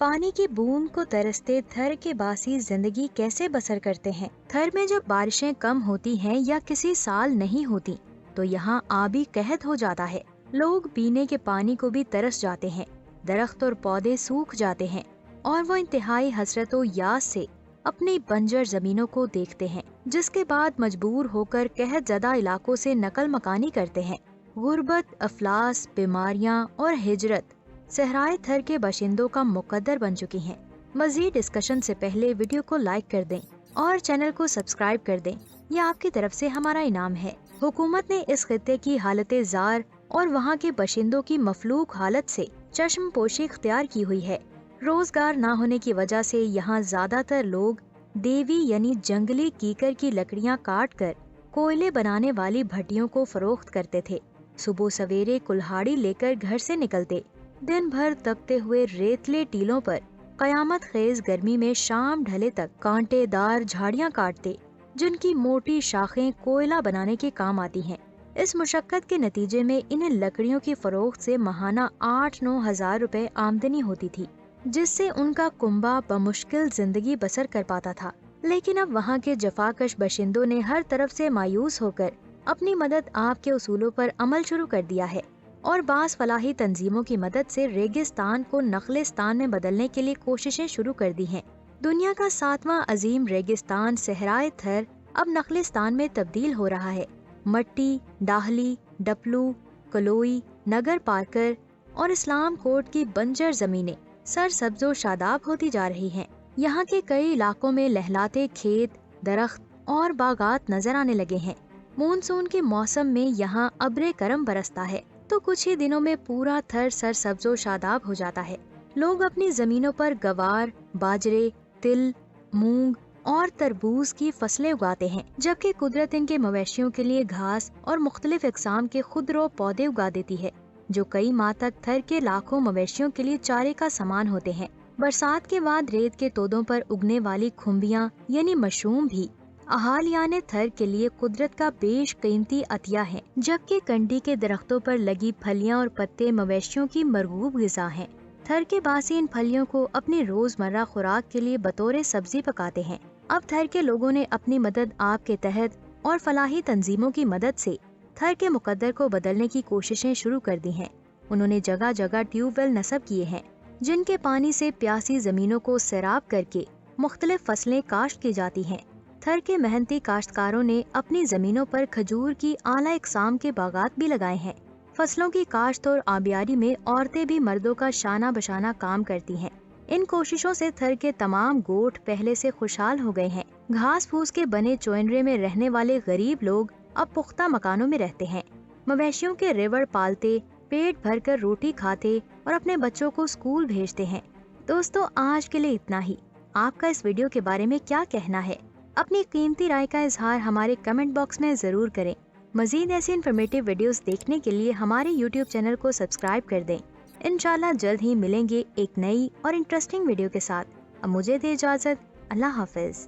पानी की बूंद को तरसते थर के बासी जिंदगी कैसे बसर करते हैं। थर में जब बारिशें कम होती हैं या किसी साल नहीं होती तो यहाँ आबी कहत हो जाता है। लोग पीने के पानी को भी तरस जाते हैं, दरख्त और पौधे सूख जाते हैं और वो इंतहाई हसरतों यास से अपनी बंजर जमीनों को देखते हैं, जिसके बाद मजबूर होकर कहत ज़दा इलाकों से नकल मकानी करते हैं। गुर्बत, अफलास, बीमारियां और हिजरत सहराए थर के बाशिंदों का मुकद्दर बन चुकी हैं। मजीद डिस्कशन से पहले वीडियो को लाइक कर दें और चैनल को सब्सक्राइब कर दें, यह आपकी तरफ से हमारा इनाम है। हुकूमत ने इस खित्ते की हालत जार और वहाँ के बाशिंदों की मफलूक हालत से चश्म पोशी इख्तियार की हुई है। रोजगार न होने की वजह से यहाँ ज्यादातर लोग देवी यानी जंगली कीकर की लकड़ियाँ काट कर कोयले बनाने वाली भट्टियों को फरोख्त करते थे। सुबह सवेरे कुल्हाड़ी लेकर घर से निकलते, दिन भर तपते हुए रेतले टीलों पर कयामत खेज गर्मी में शाम ढले तक कांटेदार झाड़ियाँ काटते, जिनकी मोटी शाखें कोयला बनाने के काम आती हैं। इस मुशक्कत के नतीजे में इन्हें लकड़ियों की फरोख्त से महाना 8-9 हजार रुपए आमदनी होती थी, जिससे उनका कुंबा बमुश्किल जिंदगी बसर कर पाता था। लेकिन अब वहाँ के जफाकश बाशिंदों ने हर तरफ से मायूस होकर अपनी मदद आपके उसूलों पर अमल शुरू कर दिया है और बास फलाही तंजीमों की मदद से रेगिस्तान को नखलिस्तान में बदलने के लिए कोशिशें शुरू कर दी हैं। दुनिया का 7वां अजीम रेगिस्तान सहराए थर अब नखलिस्तान में तब्दील हो रहा है। मट्टी, डाहली, डपलू, कलोई, नगर पारकर और इस्लाम कोट की बंजर जमीनें सरसब्जो शादाब होती जा रही हैं। यहाँ के कई इलाकों में लहलाते खेत, दरख्त और बागात नजर आने लगे हैं। मानसून के मौसम में यहाँ अब्रे करम बरसता है तो कुछ ही दिनों में पूरा थर सरसब्जो शादाब हो जाता है। लोग अपनी जमीनों पर गवार, बाजरे, तिल, मूंग और तरबूज की फसलें उगाते हैं, जबकि कुदरत इनके मवेशियों के लिए घास और मुख्तलिफ इकसाम के खुदरो पौधे उगा देती है, जो कई माह तक थर के लाखों मवेशियों के लिए चारे का सामान होते हैं। बरसात के बाद रेत के तोदों पर उगने वाली खुम्बियाँ यानी मशरूम भी अहालियाने थर के लिए कुदरत का बेश कीमती अतिया है, जबकि कंडी के दरख्तों पर लगी फलियां और पत्ते मवेशियों की मरगूब ग़िज़ा हैं। थर के बासी इन फलियों को अपनी रोजमर्रा खुराक के लिए बतौर सब्जी पकाते हैं। अब थर के लोगों ने अपनी मदद आप के तहत और फलाही तंजीमों की मदद से थर के मुकद्दर को बदलने की कोशिशें शुरू कर दी हैं। उन्होंने जगह जगह ट्यूबवेल नस्ब किए हैं, जिनके पानी से प्यासी जमीनों को सैराब करके मुख्तलिफ फसलें काश्त की जाती हैं। थर के मेहनती काश्तकारों ने अपनी जमीनों पर खजूर की आला इकसाम के बागात भी लगाए हैं। फसलों की काश्त और आबियारी में औरतें भी मर्दों का शाना बशाना काम करती हैं। इन कोशिशों से थर के तमाम गोठ पहले से खुशहाल हो गए हैं। घास फूस के बने चोइनरे में रहने वाले गरीब लोग अब पुख्ता मकानों में रहते हैं। मवेशियों के रेवड़ पालते, पेट भरकर रोटी खाते और अपने बच्चों को स्कूल भेजते हैं। दोस्तों, आज के लिए इतना ही। आपका इस वीडियो के बारे में क्या कहना है? अपनी कीमती राय का इजहार हमारे कमेंट बॉक्स में जरूर करें। मजीद ऐसी इन्फॉर्मेटिव वीडियोस देखने के लिए हमारे यूट्यूब चैनल को सब्सक्राइब कर दें। इंशाल्लाह जल्द ही मिलेंगे एक नई और इंटरेस्टिंग वीडियो के साथ। अब मुझे दे इजाजत। अल्लाह हाफिज।